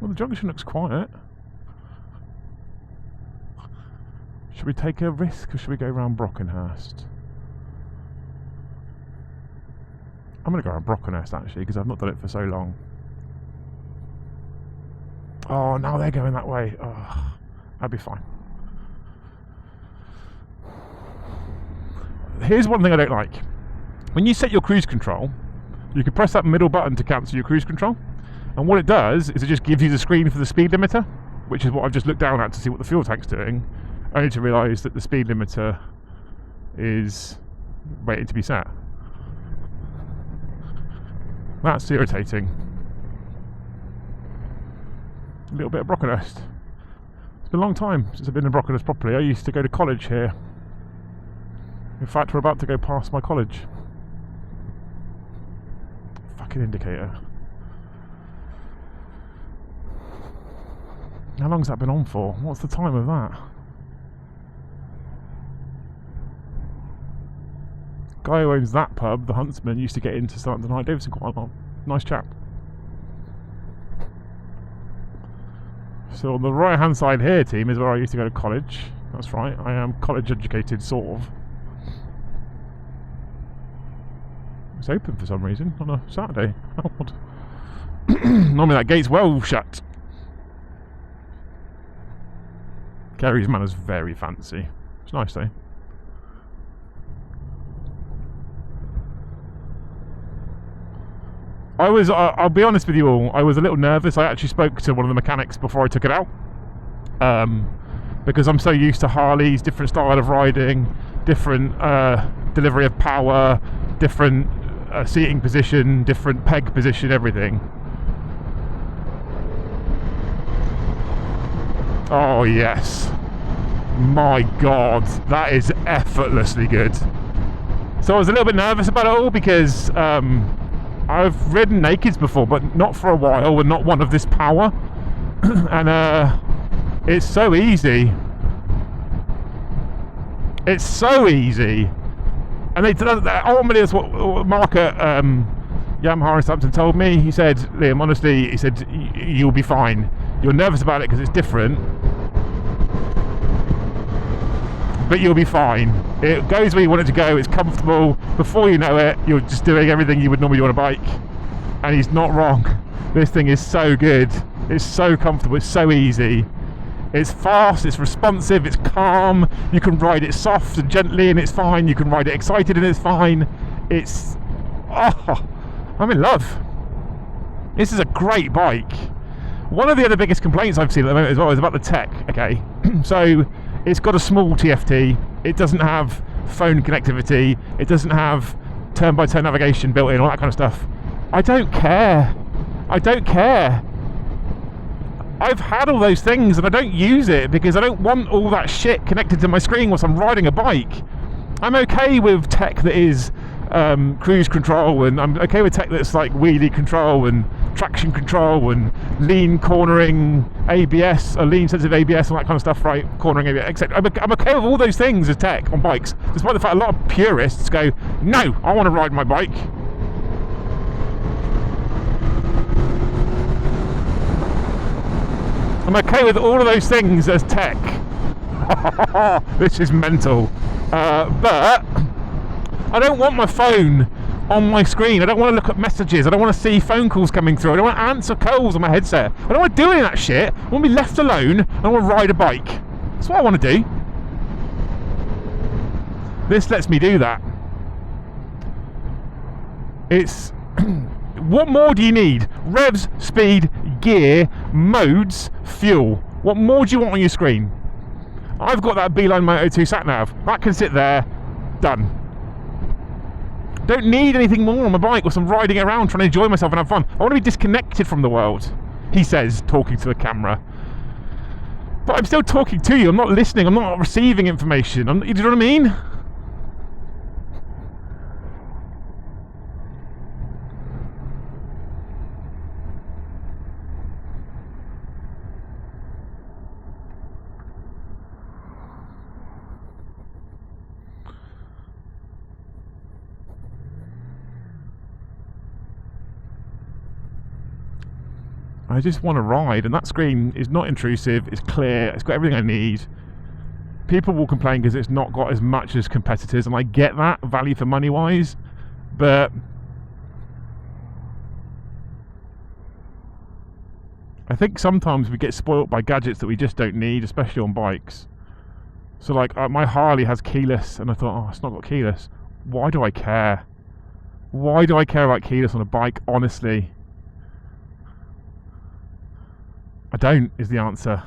Well, the junction looks quiet. Should we take a risk, or should we go around Brockenhurst? I'm going to go around Brockenhurst actually, because I've not done it for so long. Oh, now they're going that way. Oh, that'd be fine. Here's one thing I don't like. When you set your cruise control, you can press that middle button to cancel your cruise control. And what it does is it just gives you the screen for the speed limiter, which is what I've just looked down at to see what the fuel tank's doing, only to realise that the speed limiter is waiting to be set. That's irritating. A little bit of Brockenhurst. It's been a long time since I've been in Brockenhurst properly. I used to go to college here. In fact, we're about to go past my college. Fucking indicator. How long's that been on for? What's the time of that? Guy who owns that pub, the Huntsman, used to get into starting the Harley Davidson quite a lot. Nice chap. So on the right hand side here, team, is where I used to go to college. That's right, I am college educated, sort of. It's open for some reason on a Saturday. How odd. Normally that gate's well shut. Gary's Manor's very fancy. It's nice though. I'll be honest with you all, I was a little nervous. I actually spoke to one of the mechanics before I took it out. Because I'm so used to Harley's, different style of riding, different delivery of power, different seating position, different peg position, everything. Oh yes. My God, that is effortlessly good. So I was a little bit nervous about it all because I've ridden nakeds before, but not for a while, and not one of this power. And it's so easy. It's so easy. And ultimately that's what Mark at Yamaha and Southampton told me. He said, Liam, honestly, he said, you'll be fine. You're nervous about it because it's different, but you'll be fine. It goes where you want it to go, it's comfortable. Before you know it, you're just doing everything you would normally do on a bike. And he's not wrong. This thing is so good. It's so comfortable, it's so easy. It's fast, it's responsive, it's calm. You can ride it soft and gently and it's fine. You can ride it excited and it's fine. It's... oh, I'm in love. This is a great bike. One of the other biggest complaints I've seen at the moment as well is about the tech, okay? So, it's got a small TFT. It doesn't have phone connectivity. It doesn't have turn-by-turn navigation built in, all that kind of stuff. I don't care. I don't care. I've had all those things and I don't use it because I don't want all that shit connected to my screen whilst I'm riding a bike. I'm okay with tech that is cruise control, and I'm okay with tech that's like wheelie control and traction control and lean cornering ABS, or lean sensitive ABS, and that kind of stuff, right? Cornering ABS, etc. I'm okay with all those things as tech on bikes, despite the fact a lot of purists go, no, I want to ride my bike. I'm okay with all of those things as tech. This is mental. But I don't want my phone on my screen. I don't want to look at messages. I don't want to see phone calls coming through. I don't want to answer calls on my headset. I don't want to do any of that shit. I want to be left alone and I want to ride a bike. That's what I want to do. This lets me do that. It's... what more do you need? Revs, speed, gear, modes, fuel. What more do you want on your screen? I've got that Beeline Moto 2 sat-nav. That can sit there. Done. Don't need anything more on my bike whilst I'm riding around trying to enjoy myself and have fun. I want to be disconnected from the world, he says, talking to a camera. But I'm still talking to you. I'm not listening. I'm not receiving information. You know what I mean? I just want to ride, and that screen is not intrusive, it's clear, it's got everything I need. People will complain because it's not got as much as competitors, and I get that, value for money wise, but I think sometimes we get spoilt by gadgets that we just don't need, especially on bikes. So like my Harley has keyless, and I thought, oh, it's not got keyless. Why do I care? Why do I care about keyless on a bike, honestly? I don't, is the answer.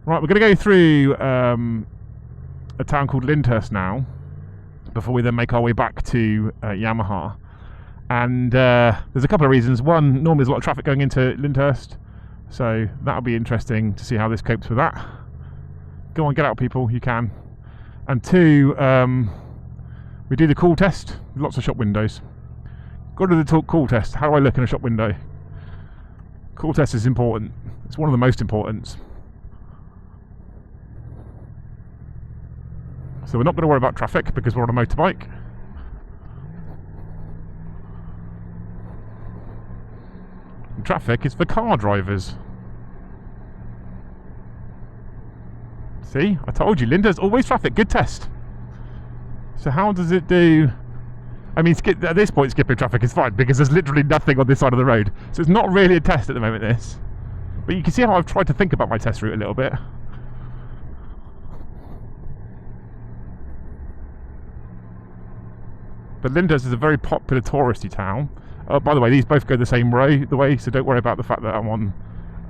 Right, we're going to go through a town called Lyndhurst now, before we then make our way back to Yamaha. And there's a couple of reasons. One, normally there's a lot of traffic going into Lyndhurst, so that'll be interesting to see how this copes with that. Go on, get out, people, you can. And two, we do the call test, lots of shop windows. Go to the call test. How do I look in a shop window? Call test is important. It's one of the most important. So we're not going to worry about traffic because we're on a motorbike. And traffic is for car drivers. See, I told you, Linda's always traffic. Good test. So how does it do? I mean, at this point, skipping traffic is fine because there's literally nothing on this side of the road. So it's not really a test at the moment, this. But you can see how I've tried to think about my test route a little bit. But Lyndhurst is a very popular touristy town. By the way, these both go the same way, so don't worry about the fact that I'm on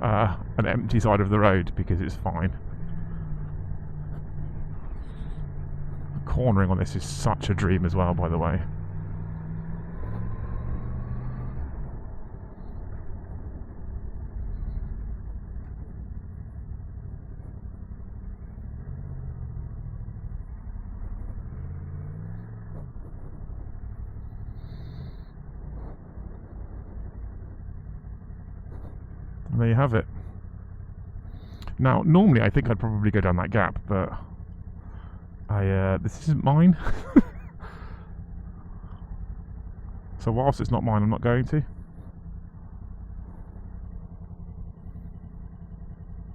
an empty side of the road because it's fine. Cornering on this is such a dream as well, by the way. And there you have it. Now, normally I think I'd probably go down that gap, but this isn't mine. So whilst it's not mine, I'm not going to.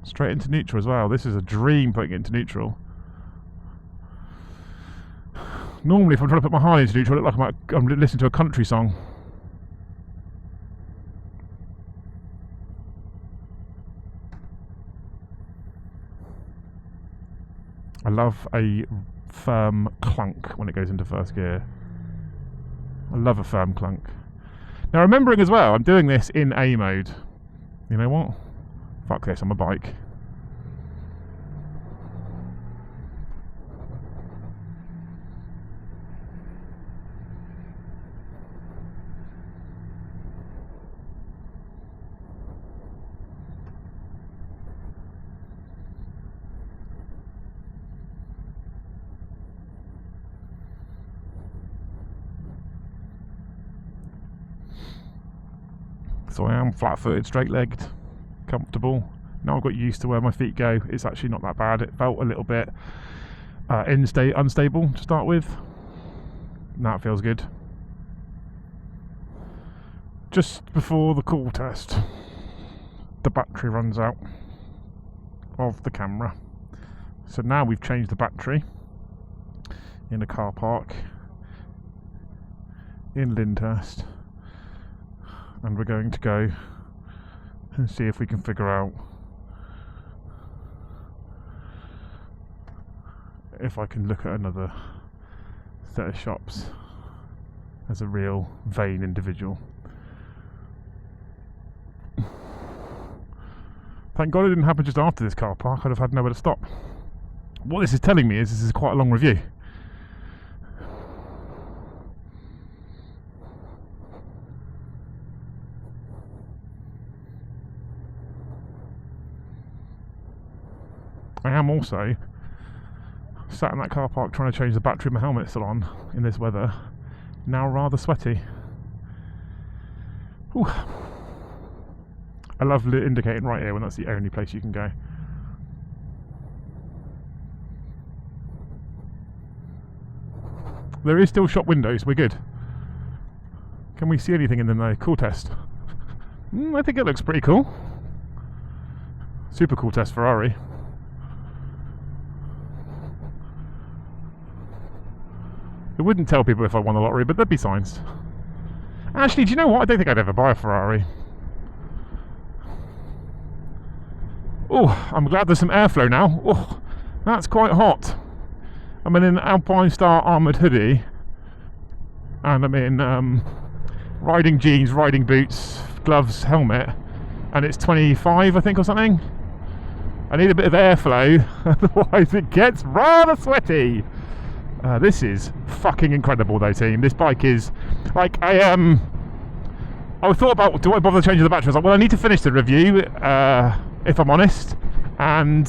Let's Straight into neutral as well. This is a dream putting it into neutral. Normally if I'm trying to put my Harley into neutral, I look like I'm listening to a country song. I love a firm clunk when it goes into first gear. I love a firm clunk. Now remembering as well, I'm doing this in A mode. You know what? Fuck this, I'm a bike. So I am flat-footed, straight-legged, comfortable. Now I've got used to where my feet go. It's actually not that bad. It felt a little bit unstable to start with. Now it feels good. Just before the call test, the battery runs out of the camera. So now we've changed the battery in a car park in Lyndhurst. And we're going to go and see if we can figure out if I can look at another set of shops as a real vain individual. Thank God it didn't happen just after this car park. I'd have had nowhere to stop. What this is telling me is this is quite a long review. I am also sat in that car park trying to change the battery of my helmet still on in this weather. Now rather sweaty. Ooh. I love indicating right here when that's the only place you can go. There is still shop windows, we're good. Can we see anything in them though? Cool test. I think it looks pretty cool. Super cool test Ferrari. It wouldn't tell people if I won the lottery, but there'd be signs. Actually, do you know what? I don't think I'd ever buy a Ferrari. Oh, I'm glad there's some airflow now. Oh, that's quite hot. I'm in an Alpine Star armoured hoodie. And I'm in riding jeans, riding boots, gloves, helmet. And it's 25, I think, or something. I need a bit of airflow, otherwise it gets rather sweaty. This is fucking incredible though, team. This bike is like I thought about, do I bother changing the battery? I was like, well, I need to finish the review if I'm honest. And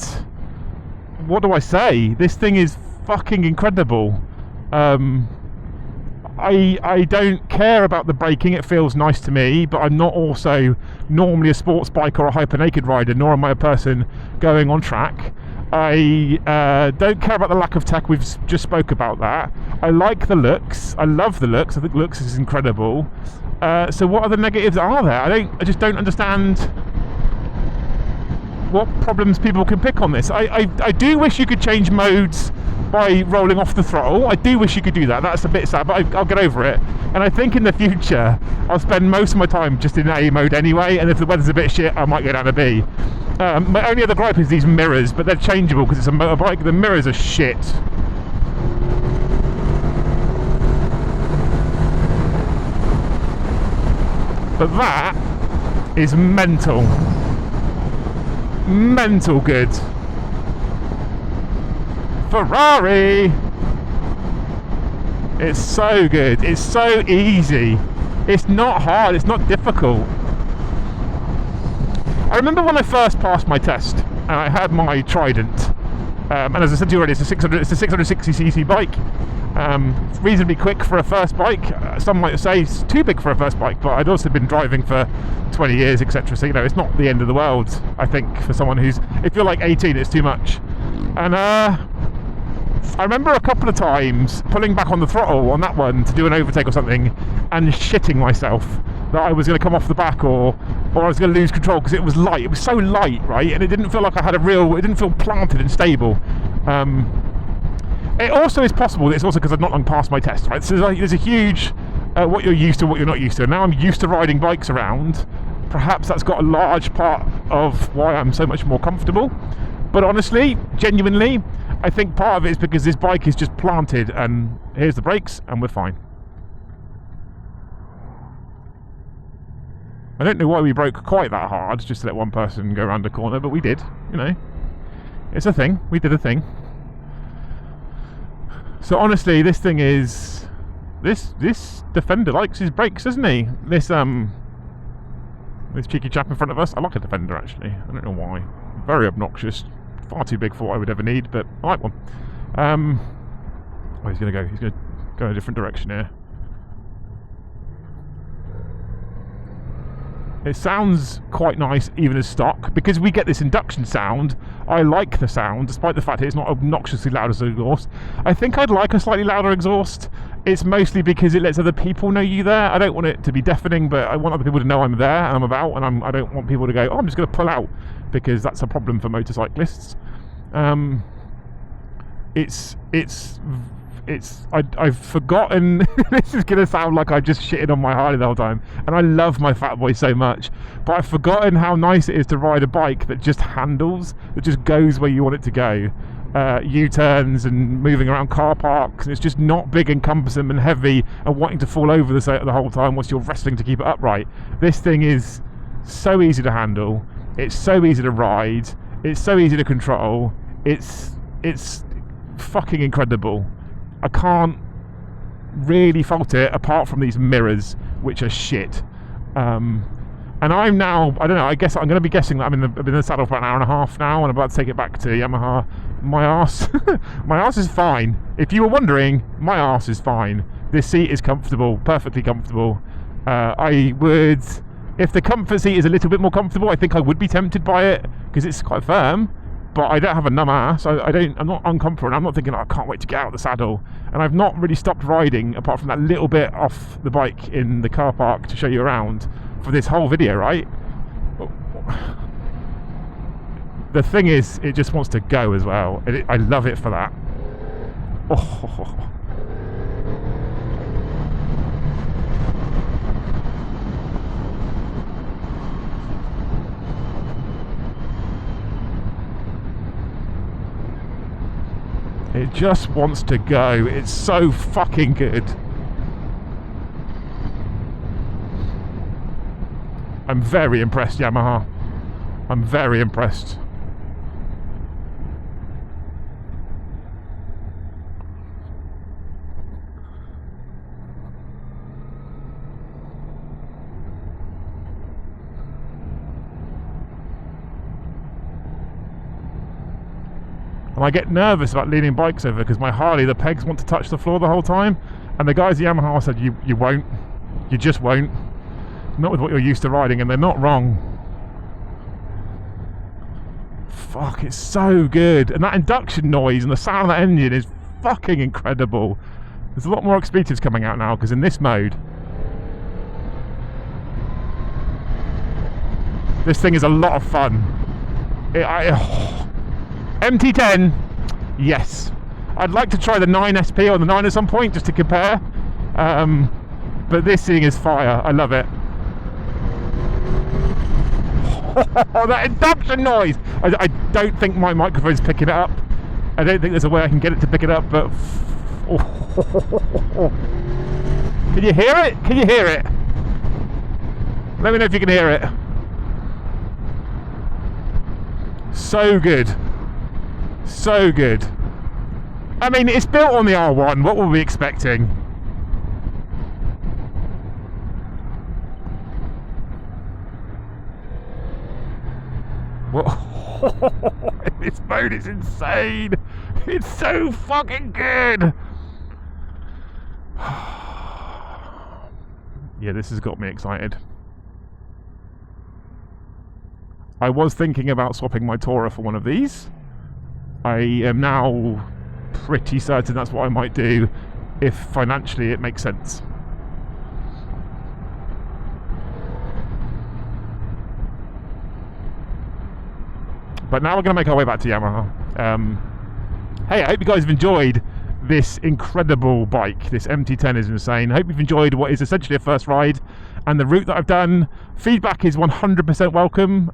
what do I say? This thing is fucking incredible. I don't care about the braking. It feels nice to me, but I'm not also normally a sports bike or a hyper naked rider, nor am I a person going on track. I don't care about the lack of tech. We've just spoke about that. I like the looks. I love the looks. I think looks is incredible. So what other negatives are there? I just don't understand what problems people can pick on this. I do wish you could change modes by rolling off the throttle. I do wish you could do that. That's a bit sad, but I'll get over it. And I think in the future I'll spend most of my time just in A mode anyway, and if the weather's a bit shit I might go down to B. My only other gripe is these mirrors, but they're changeable because it's a motorbike. The mirrors are shit. But that is mental. Mental good. Ferrari! It's so good. It's so easy. It's not hard. It's not difficult. I remember when I first passed my test and I had my Trident, and as I said to you already, it's a 660cc bike. Reasonably quick for a first bike. Some might say it's too big for a first bike, but I'd also been driving for 20 years, etc. So, you know, it's not the end of the world, I think, for someone who's, if you're like 18, it's too much. And I remember a couple of times pulling back on the throttle on that one to do an overtake or something and shitting myself that I was going to come off the back or I was going to lose control, because it was light. It was so light, right? And it didn't feel like I had it didn't feel planted and stable. It also is possible that it's also because I've not long passed my test, right? So there's a huge what you're used to, what you're not used to. And now I'm used to riding bikes around. Perhaps that's got a large part of why I'm so much more comfortable. But honestly, genuinely, I think part of it is because this bike is just planted, and here's the brakes, and we're fine. I don't know why we broke quite that hard just to let one person go around a corner, but we did, you know. It's a thing. We did a thing. So honestly, this thing is... This Defender likes his brakes, doesn't he? This cheeky chap in front of us. I like a Defender, actually. I don't know why. Very obnoxious. Far too big for what I would ever need, but I like one. Oh, he's going to go in a different direction here. It sounds quite nice even as stock, because we get this induction sound. I like the sound, despite the fact that it's not obnoxiously loud as an exhaust. I think I'd like a slightly louder exhaust. It's mostly because it lets other people know you there. I don't want it to be deafening, but I want other people to know I'm there and I'm about, and I don't want people to go, oh, I'm just going to pull out, because that's a problem for motorcyclists. I've forgotten. This is going to sound like I've just shitted on my Harley the whole time, and I love my Fat Boy so much, but I've forgotten how nice it is to ride a bike that just handles, that just goes where you want it to go. U-turns and moving around car parks, and it's just not big and cumbersome and heavy and wanting to fall over the whole time whilst you're wrestling to keep it upright. This thing is so easy to handle. It's so easy to ride. It's so easy to control. It's fucking incredible. I can't really fault it, apart from these mirrors, which are shit. And I'm now, I don't know, I guess I'm going to be guessing that I've been in the saddle for about an hour and a half now, and I'm about to take it back to Yamaha. My arse, my arse is fine. If you were wondering, my arse is fine. This seat is comfortable, perfectly comfortable. I would, if the comfort seat is a little bit more comfortable, I think I would be tempted by it, because it's quite firm. But I don't have a numb ass. I'm not uncomfortable. I'm not thinking, oh, I can't wait to get out of the saddle. And I've not really stopped riding, apart from that little bit off the bike in the car park to show you around, for this whole video, right? The thing is, it just wants to go as well. I love it for that. Oh. It just wants to go. It's so fucking good. I'm very impressed, Yamaha. I'm very impressed. And I get nervous about leaning bikes over, because my Harley, the pegs want to touch the floor the whole time, and the guys at Yamaha said, you won't. You just won't. Not with what you're used to riding, and they're not wrong. Fuck, it's so good. And that induction noise and the sound of that engine is fucking incredible. There's a lot more expletives coming out now, because in this mode, this thing is a lot of fun. MT-10, yes. I'd like to try the 9 SP or the 9 at some point, just to compare. But this thing is fire. I love it. That induction noise! I don't think my microphone's picking it up. I don't think there's a way I can get it to pick it up, but... Can you hear it? Can you hear it? Let me know if you can hear it. So good. So good. I mean, it's built on the R1. What were we expecting? What? This mode is insane. It's so fucking good. Yeah, this has got me excited. I was thinking about swapping my Tourer for one of these. I am now pretty certain that's what I might do, if financially it makes sense. But now we're going to make our way back to Yamaha. Hey, I hope you guys have enjoyed this incredible bike. This MT-10 is insane. I hope you've enjoyed what is essentially a first ride and the route that I've done. Feedback is 100% welcome.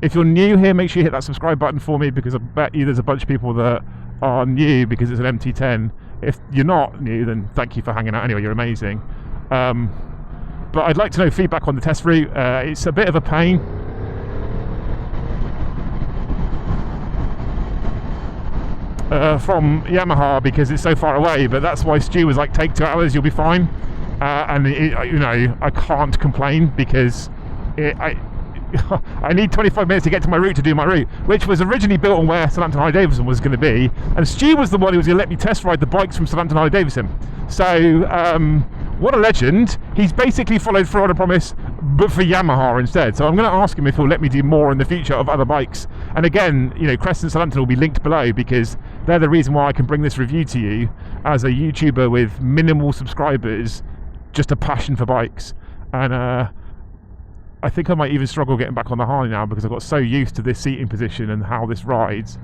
If you're new here, make sure you hit that subscribe button for me, because I bet you there's a bunch of people that are new because it's an MT-10. If you're not new, then thank you for hanging out anyway, you're amazing. But I'd like to know feedback on the test route. It's a bit of a pain. From Yamaha, because it's so far away, but that's why Stu was like, take 2 hours, you'll be fine. And you know, I can't complain, because I need 25 minutes to get to my route to do my route, which was originally built on where Southampton Harley Davidson was going to be, and Stu was the one who was going to let me test ride the bikes from Southampton Harley Davidson. So what a legend. He's basically followed through on a promise, but for Yamaha instead. So I'm going to ask him if he'll let me do more in the future of other bikes. And again, you know, Crest and Southampton will be linked below, because they're the reason why I can bring this review to you as a YouTuber with minimal subscribers, just a passion for bikes. And I think I might even struggle getting back on the Harley now, because I got so used to this seating position and how this rides.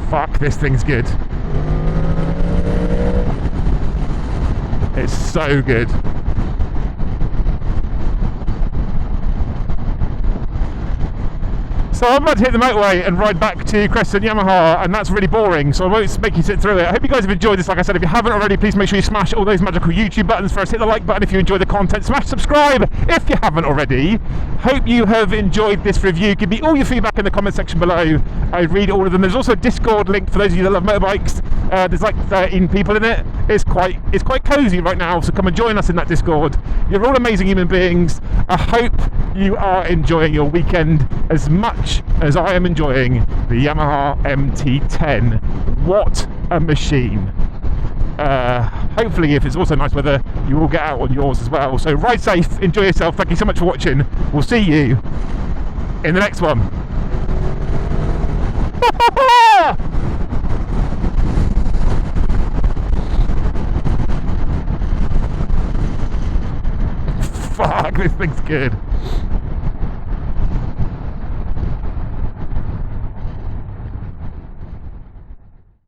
Fuck, this thing's good. It's so good. So I'm about to hit the motorway and ride back to Crest and Yamaha, and that's really boring, so I won't make you sit through it. I hope you guys have enjoyed this. Like I said, if you haven't already, please make sure you smash all those magical YouTube buttons first. Hit the like button if you enjoy the content. Smash subscribe if you haven't already. Hope you have enjoyed this review. Give me all your feedback in the comment section below. I read all of them. There's also a Discord link for those of you that love motorbikes. There's like 13 people in it. It's quite cozy right now, so come and join us in that Discord. You're all amazing human beings. I hope you are enjoying your weekend as much as I am enjoying the Yamaha MT-10. What a machine. Hopefully, if it's also nice weather, you will get out on yours as well. So ride safe, enjoy yourself. Thank you so much for watching. We'll see you in the next one. Fuck, this thing's good.